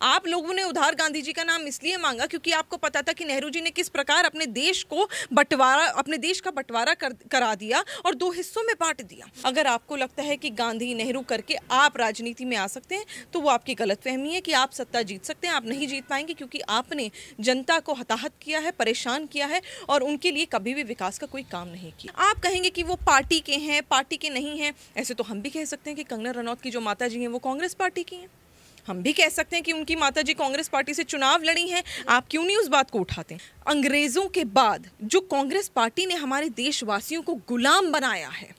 आप लोगों ने उधार गांधी जी का नाम इसलिए मांगा क्योंकि आपको पता था कि नेहरू जी ने किस प्रकार अपने देश का बंटवारा करा दिया और दो हिस्सों में बांट दिया। अगर आपको लगता है कि गांधी नेहरू करके आप राजनीति में आ सकते हैं तो वो आपकी गलतफहमी है कि आप सत्ता जीत सकते हैं। आप नहीं जीत पाएंगे क्योंकि आपने जनता को हताहत किया है, परेशान किया है और उनके लिए कभी भी विकास का कोई काम नहीं किया। आप कहेंगे कि वो पार्टी के हैं, पार्टी के नहीं हैं। ऐसे तो हम भी कह सकते हैं कि कंगना रनौत की जो माता जी हैं वो कांग्रेस पार्टी की हैं। हम भी कह सकते हैं कि उनकी माताजी कांग्रेस पार्टी से चुनाव लड़ी हैं। आप क्यों नहीं उस बात को उठाते? अंग्रेजों के बाद जो कांग्रेस पार्टी ने हमारे देशवासियों को गुलाम बनाया है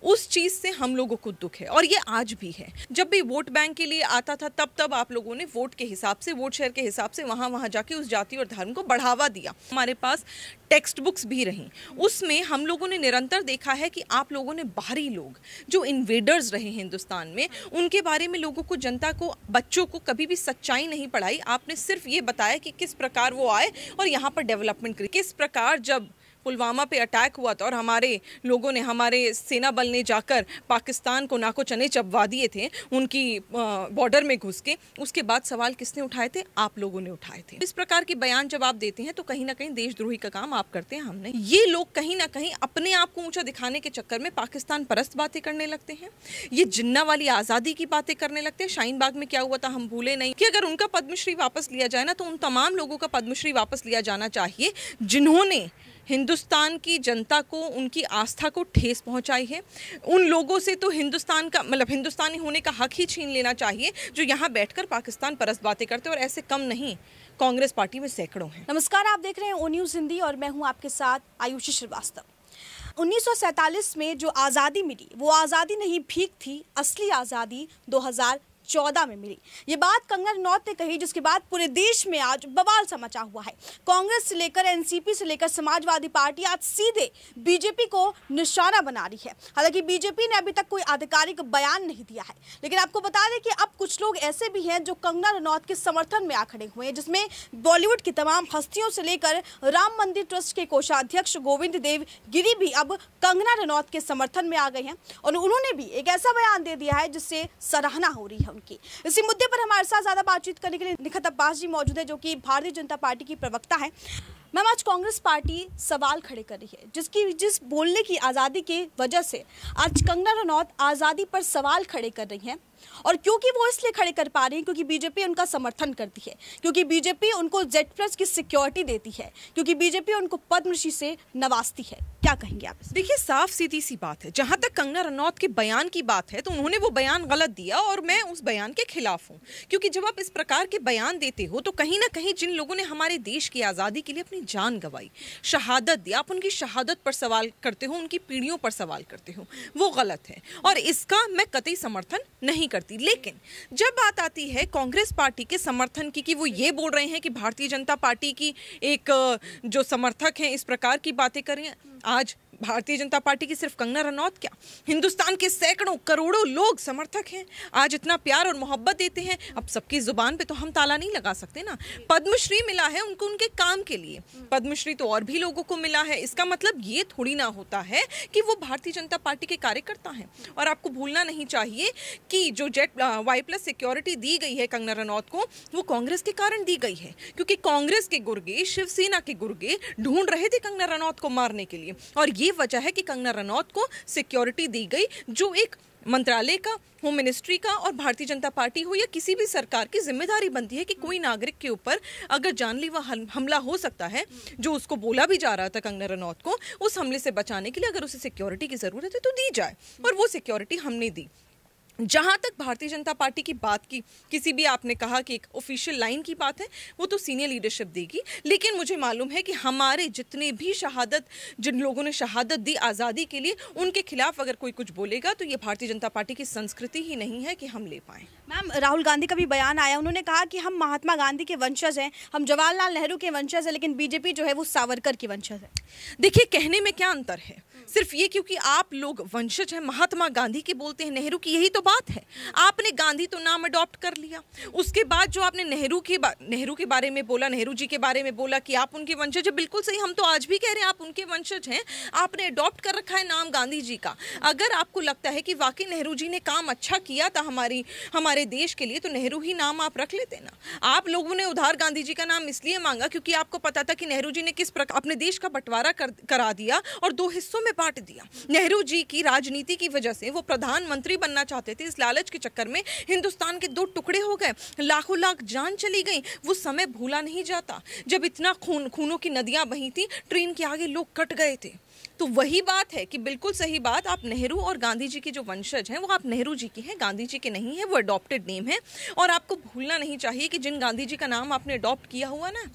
उस चीज से हम लोगों को दुख है और ये आज भी है। जब भी वोट बैंक के लिए आता था तब आप लोगों ने वोट के हिसाब से, वोट शेयर के हिसाब से वहां जाके उस जाति और धर्म को बढ़ावा दिया। हमारे पास टेक्स्ट बुक्स भी रहीं, उसमें हम लोगों ने निरंतर देखा है कि आप लोगों ने बाहरी लोग जो इन्वेडर्स रहे हिंदुस्तान में उनके बारे में लोगों को, जनता को, बच्चों को कभी भी सच्चाई नहीं पढ़ाई। आपने सिर्फ ये बताया कि किस प्रकार वो आए और यहाँ पर डेवलपमेंट करी। किस प्रकार जब पुलवामा पे अटैक हुआ था और हमारे लोगों ने, हमारे सेना बल ने जाकर पाकिस्तान को नाको चने चबवा दिए थे उनकी बॉर्डर में घुस के, उसके बाद सवाल किसने उठाए थे? आप लोगों ने उठाए थे। इस प्रकार के बयान जब आप देते हैं तो कहीं ना कहीं देशद्रोही का काम आप करते हैं, हमने। ये लोग कहीं ना कहीं अपने आप को ऊंचा दिखाने के चक्कर में पाकिस्तान परस्त बातें करने लगते हैं। ये जिन्ना वाली आज़ादी की बातें करने लगते हैं। शाहीन बाग में क्या हुआ था हम भूले नहीं कि अगर उनका पद्मश्री वापस लिया जाए ना तो उन तमाम लोगों का पद्मश्री वापस लिया जाना चाहिए जिन्होंने हिंदुस्तान की जनता को, उनकी आस्था को ठेस पहुंचाई है। उन लोगों से तो हिंदुस्तान का, मतलब हिंदुस्तानी होने का हक ही छीन लेना चाहिए जो यहाँ बैठकर पाकिस्तान परस्त बातें करते हैं और ऐसे कम नहीं, कांग्रेस पार्टी में सैकड़ों हैं। नमस्कार, आप देख रहे हैं ओ न्यूज़ हिंदी और मैं हूँ आपके साथ आयुषी श्रीवास्तव। 1947 में जो आज़ादी मिली वो आज़ादी नहीं भीख थी, असली आज़ादी 2014 में मिली। ये बात कंगना रनौत ने कही, जिसके बाद पूरे देश में आज बवाल सा मचा हुआ है। कांग्रेस से लेकर एनसीपी से लेकर समाजवादी पार्टी आज सीधे बीजेपी को निशाना बना रही है। हालांकि बीजेपी ने अभी तक कोई आधिकारिक बयान नहीं दिया है, लेकिन आपको बता दें कि अब कुछ लोग ऐसे भी हैं जो कंगना रनौत के समर्थन में आ खड़े हुए हैं, जिसमें बॉलीवुड की तमाम हस्तियों से लेकर राम मंदिर ट्रस्ट के कोषाध्यक्ष गोविंद देव गिरी भी अब कंगना रनौत के समर्थन में आ गए हैं और उन्होंने भी एक ऐसा बयान दे दिया है जिससे सराहना हो रही है। इसी मुद्दे पर हमारे साथ ज्यादा बातचीत करने के लिए निखत अब्बास जी मौजूद है, जो कि भारतीय जनता पार्टी की प्रवक्ता है। मैम, आज कांग्रेस पार्टी सवाल खड़े कर रही है जिस बोलने की आज़ादी की वजह से आज कंगना रनौत आज़ादी पर सवाल खड़े कर रही हैं। और क्योंकि वो इसलिए खड़े कर पा रही हैं क्योंकि बीजेपी उनका समर्थन करती है, क्योंकि बीजेपी उनको Z+ की सिक्योरिटी देती है, क्योंकि बीजेपी उनको पद्मश्री से नवाजती है। क्या कहेंगे आप? देखिए, साफ सीधी सी बात है। जहां तक कंगना रनौत के बयान की बात है तो उन्होंने वो बयान गलत दिया और मैं उस बयान के खिलाफ हूं, क्योंकि जब आप इस प्रकार के बयान देते हो तो कहीं ना कहीं जिन लोगों ने हमारे देश की आज़ादी के लिए अपनी जान गंवाई, शहादत दी, आप उनकी शहादत पर सवाल करते हो, उनकी पीढ़ियों पर सवाल करते हो, वो गलत है और इसका मैं कतई समर्थन नहीं करती। लेकिन जब बात आती है कांग्रेस पार्टी के समर्थन की कि वो ये बोल रहे हैं कि भारतीय जनता पार्टी की एक जो समर्थक हैं इस प्रकार की बातें कर रही हैं, आज भारतीय जनता पार्टी की सिर्फ कंगना रनौत क्या, हिंदुस्तान के सैकड़ों करोड़ों लोग समर्थक हैं, आज इतना प्यार और मोहब्बत देते हैं। अब सबकी जुबान पे तो हम ताला नहीं लगा सकते ना। पद्मश्री मिला है उनको उनके काम के लिए, पद्मश्री तो और भी लोगों को मिला है। इसका मतलब ये थोड़ी ना होता है कि वो भारतीय जनता पार्टी के कार्यकर्ता हैं। और आपको भूलना नहीं चाहिए कि जो Y+ सिक्योरिटी दी गई है कंगना रनौत को, वो कांग्रेस के कारण दी गई है, क्योंकि कांग्रेस के गुर्गे, शिवसेना के गुर्गे ढूंढ रहे थे कंगना रनौत को मारने के लिए और ये वजह है कि कंगना रनौत को सिक्योरिटी दी गई, जो एक मंत्रालय का, होम मिनिस्ट्री का और भारतीय जनता पार्टी हो या किसी भी सरकार की जिम्मेदारी बनती है कि कोई नागरिक के ऊपर अगर जानलेवा हमला हो सकता है, जो उसको बोला भी जा रहा था कंगना रनौत को, उस हमले से बचाने के लिए अगर उसे सिक्योरिटी की जरूरत है तो दी जाए, और वो सिक्योरिटी हमने दी। जहां तक भारतीय जनता पार्टी की बात की, किसी भी आपने कहा कि एक ऑफिशियल लाइन की बात है, वो तो सीनियर लीडरशिप देगी, लेकिन मुझे मालूम है कि हमारे जितने भी जिन लोगों ने शहादत दी आज़ादी के लिए, उनके खिलाफ अगर कोई कुछ बोलेगा तो ये भारतीय जनता पार्टी की संस्कृति ही नहीं है कि हम ले पाएं। मैम, राहुल गांधी का भी बयान आया, उन्होंने कहा कि हम महात्मा गांधी के वंशज हैं, हम जवाहरलाल नेहरू के वंशज हैं, लेकिन बीजेपी जो है वो सावरकर की वंशज है। देखिए, कहने में क्या अंतर है। सिर्फ ये क्योंकि आप लोग वंशज हैं महात्मा गांधी के, बोलते हैं नेहरू की, यही तो बात है। आपने गांधी तो नाम अडॉप्ट कर लिया, उसके बाद जो आपने नेहरू के बारे में बोला, नेहरू जी के बारे में बोला कि आप उनके वंशज हैं, बिल्कुल सही, हम तो आज भी कह रहे हैं आप उनके वंशज हैं। आपने अडॉप्ट कर रखा है नाम गांधी जी का। अगर आपको लगता है कि वाकई नेहरू जी ने काम अच्छा किया था हमारे देश के लिए, तो नेहरू ही नाम आप रख लेते ना। आप लोगों ने उधार गांधी जी का नाम इसलिए मांगा क्योंकि आपको पता था कि नेहरू जी ने किस प्रकार अपने देश का बंटवारा करा दिया और दो हिस्सों में बांट दिया। नेहरू जी की राजनीति की वजह से वो प्रधानमंत्री बनना चाहते थे, इस लालच के चक्कर में हिंदुस्तान के दो टुकड़े हो गए, लाखों लाख जान चली गई। वो समय भूला नहीं जाता जब इतना खूनों की नदियां बही थी, ट्रेन के आगे लोग कट गए थे। तो वही बात है कि बिल्कुल सही बात, आप नेहरू और गांधी जी के जो वंशज हैं वो आप नेहरू जी की हैं, गांधी जी के नहीं है, वो अडॉप्टेड नेम है। और आपको भूलना नहीं चाहिए कि जिन गांधी जी का नाम आपने अडॉप्ट किया हुआ ना,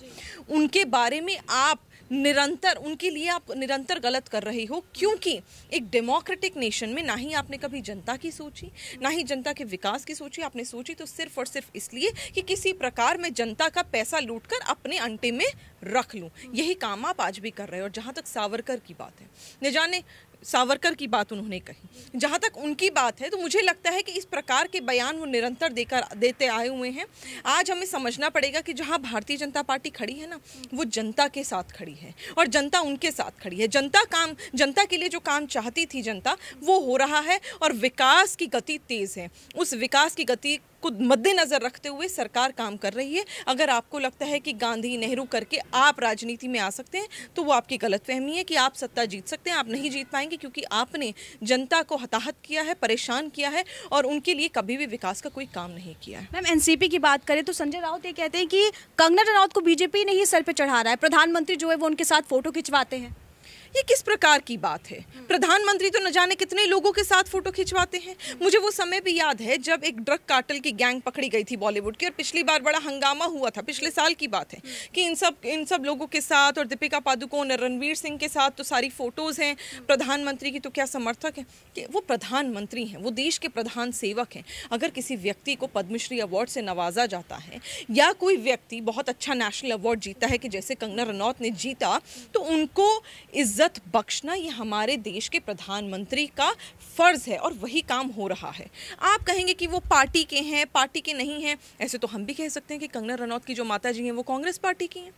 उनके बारे में आप उनके लिए आप निरंतर गलत कर रहे हो। क्योंकि एक डेमोक्रेटिक नेशन में ना ही आपने कभी जनता की सोची, ना ही जनता के विकास की सोची। आपने सोची तो सिर्फ और सिर्फ इसलिए कि किसी प्रकार मैं जनता का पैसा लूटकर अपने अंटे में रख लूं। यही काम आप आज भी कर रहे हो। और जहां तक सावरकर की बात है, न जाने सावरकर की बात उन्होंने कही, जहाँ तक उनकी बात है, तो मुझे लगता है कि इस प्रकार के बयान वो निरंतर देते आए हुए हैं। आज हमें समझना पड़ेगा कि जहाँ भारतीय जनता पार्टी खड़ी है ना, वो जनता के साथ खड़ी है और जनता उनके साथ खड़ी है। जनता के लिए जो काम चाहती थी जनता, वो हो रहा है और विकास की गति तेज है। उस विकास की गति को मद्देनजर रखते हुए सरकार काम कर रही है। अगर आपको लगता है कि गांधी नेहरू करके आप राजनीति में आ सकते हैं, तो वो आपकी गलतफहमी है कि आप सत्ता जीत सकते हैं। आप नहीं जीत पाएंगे क्योंकि आपने जनता को हताहत किया है, परेशान किया है और उनके लिए कभी भी विकास का कोई काम नहीं किया है। मैम, एनसीपी की बात करें तो संजय राउत ये कहते हैं कि कंगना रनौत को बीजेपी ने ही सर पे चढ़ा रहा है, प्रधानमंत्री जो है वो उनके साथ फोटो खिंचवाते हैं। ये किस प्रकार की बात है? प्रधानमंत्री तो न जाने कितने लोगों के साथ फोटो खिंचवाते हैं। मुझे वो समय भी याद है जब एक ड्रग कार्टेल की गैंग पकड़ी गई थी बॉलीवुड की, और पिछली बार बड़ा हंगामा हुआ था, पिछले साल की बात है, कि इन सब लोगों के साथ और दीपिका पादुकोण और रणवीर सिंह के साथ तो सारी फोटोज हैं। प्रधानमंत्री की तो क्या समर्थक है कि वो प्रधानमंत्री हैं, वो देश के प्रधान सेवक हैं। अगर किसी व्यक्ति को पद्मश्री अवार्ड से नवाजा जाता है या कोई व्यक्ति बहुत अच्छा नेशनल अवार्ड जीता है कि जैसे कंगना रनौत ने जीता, तो उनको इज्जत बख्शना ये हमारे देश के प्रधानमंत्री का फर्ज है और वही काम हो रहा है। आप कहेंगे कि वो पार्टी के हैं, पार्टी के नहीं हैं। ऐसे तो हम भी कह सकते हैं कि कंगना रनौत की जो माता जी हैं वो कांग्रेस पार्टी की हैं।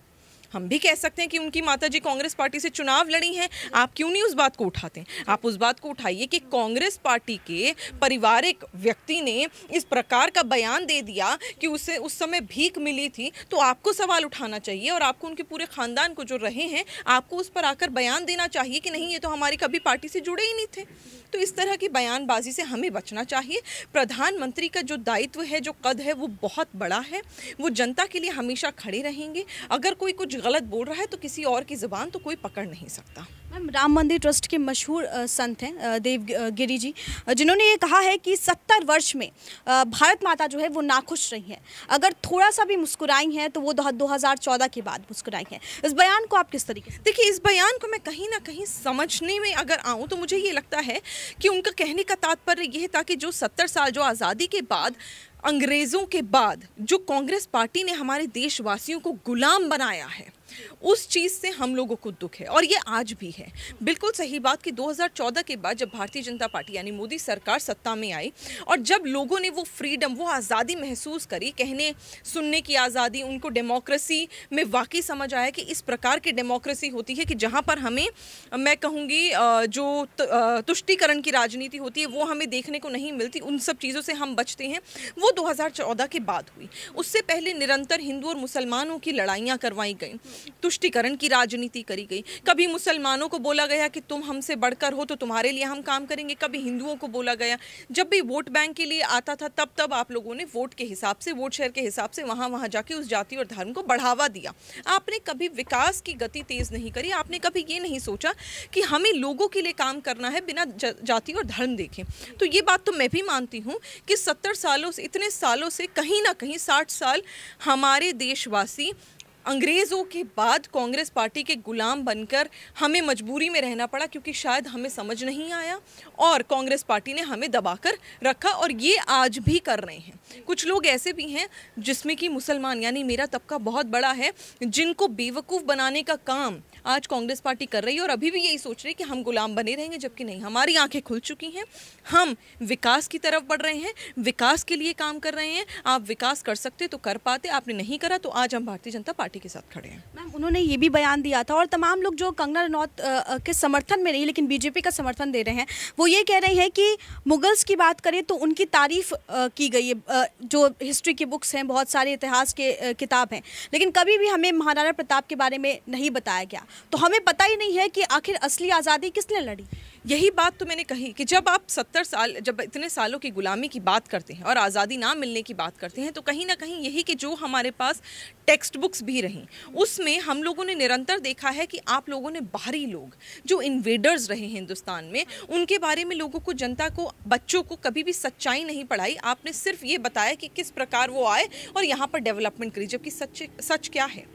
हम भी कह सकते हैं कि उनकी माताजी कांग्रेस पार्टी से चुनाव लड़ी हैं। आप क्यों नहीं उस बात को उठाते हैं? आप उस बात को उठाइए कि कांग्रेस पार्टी के पारिवारिक व्यक्ति ने इस प्रकार का बयान दे दिया कि उसे उस समय भीख मिली थी, तो आपको सवाल उठाना चाहिए और आपको उनके पूरे खानदान को जो रहे हैं, आपको उस पर आकर बयान देना चाहिए कि नहीं, ये तो हमारी कभी पार्टी से जुड़े ही नहीं थे। तो इस तरह की बयानबाजी से हमें बचना चाहिए। प्रधानमंत्री का जो दायित्व है, जो कद है, वो बहुत बड़ा है। वो जनता के लिए हमेशा खड़े रहेंगे। अगर कोई कुछ गलत बोल रहा है तो किसी और की ज़बान तो कोई पकड़ नहीं सकता। मैम, राम मंदिर ट्रस्ट के मशहूर संत हैं देवगिरी जी, जिन्होंने ये कहा है कि 70 वर्ष में भारत माता जो है वो नाखुश रही हैं। अगर थोड़ा सा भी मुस्कुराई हैं तो वो 2014 के बाद मुस्कुराई हैं। इस बयान को आप किस तरीके से? देखिए, इस बयान को मैं कहीं ना कहीं समझने में अगर आऊँ तो मुझे ये लगता है कि उनका कहने का तात्पर्य यह था कि जो 70 साल जो आज़ादी के बाद, अंग्रेज़ों के बाद जो कांग्रेस पार्टी ने हमारे देशवासियों को गुलाम बनाया है, उस चीज़ से हम लोगों को दुख है और ये आज भी है। बिल्कुल सही बात कि 2014 के बाद जब भारतीय जनता पार्टी यानी मोदी सरकार सत्ता में आई और जब लोगों ने वो फ्रीडम, वो आज़ादी महसूस करी, कहने सुनने की आज़ादी, उनको डेमोक्रेसी में वाकई समझ आया कि इस प्रकार की डेमोक्रेसी होती है कि जहाँ पर हमें, मैं कहूँगी, जो तुष्टीकरण की राजनीति होती है वो हमें देखने को नहीं मिलती, उन सब चीज़ों से हम बचते हैं। वो 2014 के बाद हुई। उससे पहले निरंतर हिंदू और मुसलमानों की लड़ाइयाँ करवाई गई, तुष्टीकरण की राजनीति करी गई। कभी मुसलमानों को बोला गया कि तुम हमसे बढ़कर हो तो तुम्हारे लिए हम काम करेंगे, कभी हिंदुओं को बोला गया। जब भी वोट बैंक के लिए आता था तब आप लोगों ने वोट के हिसाब से, वोट शेयर के हिसाब से वहाँ जाके उस जाति और धर्म को बढ़ावा दिया। आपने कभी विकास की गति तेज नहीं करी। आपने कभी ये नहीं सोचा कि हमें लोगों के लिए काम करना है बिना जाति और धर्म देखें। तो ये बात तो मैं भी मानती हूँ कि 70 सालों से, इतने सालों से कहीं ना कहीं 60 साल हमारे देशवासी अंग्रेज़ों के बाद कांग्रेस पार्टी के गुलाम बनकर हमें मजबूरी में रहना पड़ा, क्योंकि शायद हमें समझ नहीं आया और कांग्रेस पार्टी ने हमें दबाकर रखा, और ये आज भी कर रहे हैं। कुछ लोग ऐसे भी हैं जिसमें कि मुसलमान यानी मेरा तबका बहुत बड़ा है, जिनको बेवकूफ़ बनाने का काम आज कांग्रेस पार्टी कर रही है और अभी भी यही सोच रही है कि हम गुलाम बने रहेंगे, जबकि नहीं, हमारी आंखें खुल चुकी हैं। हम विकास की तरफ बढ़ रहे हैं, विकास के लिए काम कर रहे हैं। आप विकास कर सकते तो कर पाते, आपने नहीं करा, तो आज हम भारतीय जनता पार्टी के साथ खड़े हैं। मैम, उन्होंने ये भी बयान दिया था और तमाम लोग जो कंगना रनौत के समर्थन में नहीं लेकिन बीजेपी का समर्थन दे रहे हैं, वो ये कह रहे हैं कि मुगल्स की बात करें तो उनकी तारीफ की गई है, जो हिस्ट्री की बुक्स हैं, बहुत सारे इतिहास के किताब हैं, लेकिन कभी भी हमें महाराणा प्रताप के बारे में नहीं बताया गया। तो हमें पता ही नहीं है कि आखिर असली आज़ादी किसने लड़ी। यही बात तो मैंने कही कि जब आप 70 साल, जब इतने सालों की गुलामी की बात करते हैं और आज़ादी ना मिलने की बात करते हैं, तो कहीं ना कहीं यही कि जो हमारे पास टेक्स्ट बुक्स भी रहीं, उसमें हम लोगों ने निरंतर देखा है कि आप लोगों ने बाहरी लोग जो इन्वेडर्स रहे हिंदुस्तान में, उनके बारे में लोगों को, जनता को, बच्चों को कभी भी सच्चाई नहीं पढ़ाई। आपने सिर्फ ये बताया कि किस प्रकार वो आए और यहाँ पर डेवलपमेंट करी, जबकि सच क्या है?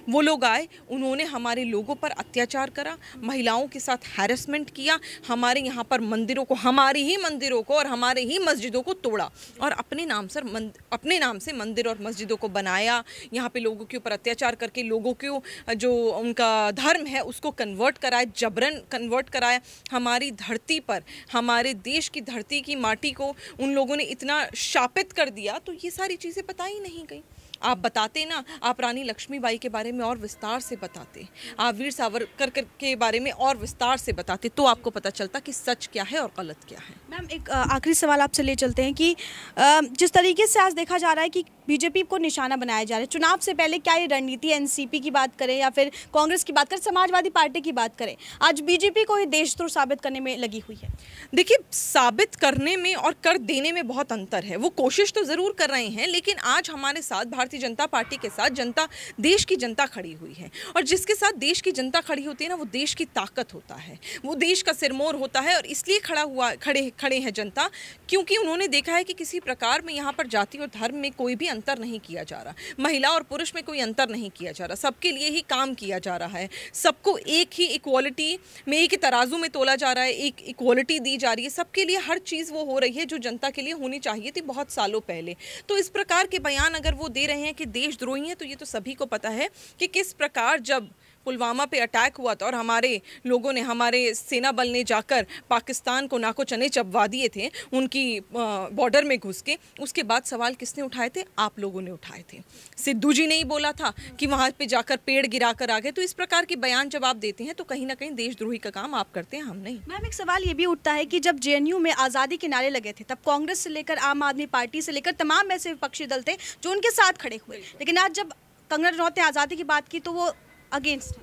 वो लोग आए, उन्होंने हमारे लोगों पर अत्याचार करा, महिलाओं के साथ हैरेसमेंट किया, हमारे यहाँ पर मंदिरों को, हमारी ही मंदिरों को और हमारे ही मस्जिदों को तोड़ा और अपने नाम से मंदिर और मस्जिदों को बनाया। यहाँ पे लोगों के ऊपर अत्याचार करके लोगों को जो उनका धर्म है उसको कन्वर्ट कराया, जबरन कन्वर्ट कराया। हमारी धरती पर, हमारे देश की धरती की माटी को उन लोगों ने इतना शापित कर दिया, तो ये सारी चीज़ें पता ही नहीं गई। आप बताते ना, आप रानी लक्ष्मीबाई के बारे में और विस्तार से बताते, आप वीर सावरकर के बारे में और विस्तार से बताते, तो आपको पता चलता कि सच क्या है और गलत क्या है। मैम, एक आखिरी सवाल आपसे ले चलते हैं कि जिस तरीके से आज देखा जा रहा है कि बीजेपी को निशाना बनाया जा रहा है, चुनाव से पहले क्या ये रणनीति, एनसीपी की बात करें या फिर कांग्रेस की बात करें, समाजवादी पार्टी की बात करें, आज बीजेपी को ही देशद्रोह साबित करने में लगी हुई है? देखिए, साबित करने में और कर देने में बहुत अंतर है। वो कोशिश तो ज़रूर कर रहे हैं, लेकिन आज हमारे साथ, भारतीय जनता पार्टी के साथ जनता, देश की जनता खड़ी हुई है, और जिसके साथ देश की जनता खड़ी होती है ना, वो देश की ताकत होता है, वो देश का सिरमौर होता है। और इसलिए खड़े हैं जनता, क्योंकि उन्होंने देखा है कि किसी प्रकार में यहाँ पर जाति और धर्म में कोई भी अंतर नहीं किया जा रहा, महिला और पुरुष में कोई अंतर नहीं किया जा रहा, सबके लिए ही काम किया जा रहा है, सबको एक ही इक्वालिटी में, एक ही तराजू में तोला जा रहा है, एक इक्वालिटी दी जा रही है, सबके लिए हर चीज़ वो हो रही है जो जनता के लिए होनी चाहिए थी बहुत सालों पहले। तो इस प्रकार के बयान अगर वो दे रहे हैं कि देशद्रोही हैं, तो ये तो सभी को पता है कि किस प्रकार जब पुलवामा पे अटैक हुआ था और हमारे लोगों ने, हमारे सेना बल ने जाकर पाकिस्तान को नाको चने चबवा दिए थे उनकी बॉर्डर में घुस के, उसके बाद सवाल किसने उठाए थे? आप लोगों ने उठाए थे। सिद्धू जी ने ही बोला था कि वहाँ पे जाकर पेड़ गिरा कर आ गए। तो इस प्रकार के बयान जब आप देते हैं तो कहीं ना कहीं देशद्रोही का काम आप करते हैं, हम नहीं। मैम, एक सवाल ये भी उठता है कि जब जेएनयू में आज़ादी के नारे लगे थे, तब कांग्रेस से लेकर आम आदमी पार्टी से लेकर तमाम ऐसे विपक्षी दल थे जो उनके साथ खड़े हुए, लेकिन आज जब कंगना रनौत ने आज़ादी की बात की तो वो अगेंस्ट।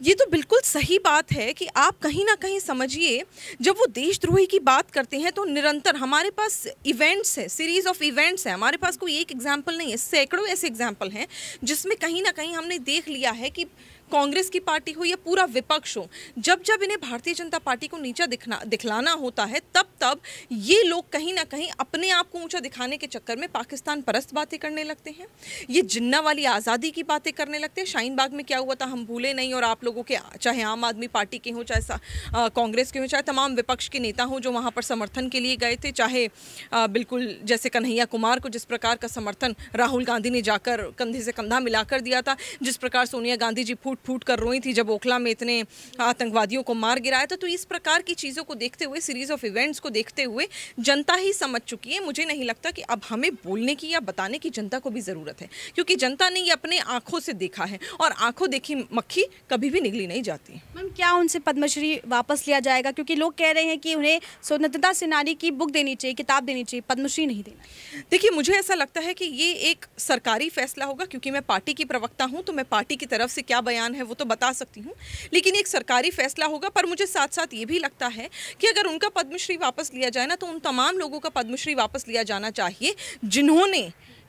ये तो बिल्कुल सही बात है कि आप कहीं ना कहीं समझिए, जब वो देशद्रोही की बात करते हैं तो निरंतर हमारे पास इवेंट्स है, सीरीज ऑफ इवेंट्स है, हमारे पास कोई एक एग्जाम्पल नहीं है, सैकड़ों ऐसे एग्जाम्पल हैं जिसमें कहीं ना कहीं हमने देख लिया है कि कांग्रेस की पार्टी हो या पूरा विपक्ष हो, जब जब इन्हें भारतीय जनता पार्टी को नीचा दिखलाना होता है, तब ये लोग कहीं ना कहीं अपने आप को ऊंचा दिखाने के चक्कर में पाकिस्तान परस्त बातें करने लगते हैं, ये जिन्ना वाली आज़ादी की बातें करने लगते हैं। शाहीन बाग में क्या हुआ था हम भूले नहीं, और आप लोगों के, चाहे आम आदमी पार्टी के हों, चाहे कांग्रेस के हों, चाहे तमाम विपक्ष के नेता हों जो वहाँ पर समर्थन के लिए गए थे, चाहे बिल्कुल जैसे कन्हैया कुमार को जिस प्रकार का समर्थन राहुल गांधी ने जाकर कंधे से कंधा मिलाकर दिया था, जिस प्रकार सोनिया गांधी जी फूट कर रोई थी जब ओखला में इतने आतंकवादियों को मार गिराया था। तो इस प्रकार की चीज़ों को देखते हुए, सीरीज ऑफ इवेंट्स को देखते हुए जनता ही समझ चुकी है। मुझे नहीं लगता कि अब हमें बोलने की या बताने की जनता को भी ज़रूरत है, क्योंकि जनता ने ये अपने आंखों से देखा है, और आंखों देखी मक्खी कभी भी निगली नहीं जाती। मैम, क्या उनसे पद्मश्री वापस लिया जाएगा? क्योंकि लोग कह रहे हैं कि उन्हें स्वतंत्रता सेनानी की बुक देनी चाहिए, किताब देनी चाहिए, पद्मश्री नहीं देना। देखिए, मुझे ऐसा लगता है कि ये एक सरकारी फैसला होगा, क्योंकि मैं पार्टी की प्रवक्ता हूँ, तो मैं पार्टी की तरफ से क्या बयान है वो तो बता सकती हूँ, लेकिन एक सरकारी फैसला होगा। पर मुझे साथ साथ ये भी लगता है कि अगर उनका पद्मश्री वापस लिया जाए ना, तो उन तमाम लोगों का पद्मश्री वापस लिया जाना चाहिए जिन्होंने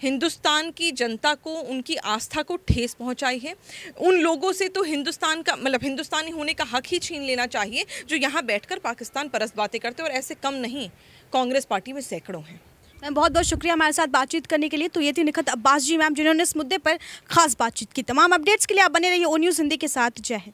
हिंदुस्तान की जनता को, उनकी आस्था को ठेस पहुंचाई है। उन लोगों से तो हिंदुस्तान का, मतलब हिंदुस्तानी होने का हक ही छीन लेना चाहिए जो यहाँ बैठकर पाकिस्तान परस्त बातें करते हैं, और ऐसे कम नहीं, कांग्रेस पार्टी में सैकड़ों हैं। मैम बहुत बहुत शुक्रिया हमारे साथ बातचीत करने के लिए। तो ये थी निखत अब्बास जी मैम, जिन्होंने इस मुद्दे पर खास बातचीत की। तमाम अपडेट्स के लिए आप बने रहिए ओ न्यूज़ हिंदी के साथ। जय हिंद।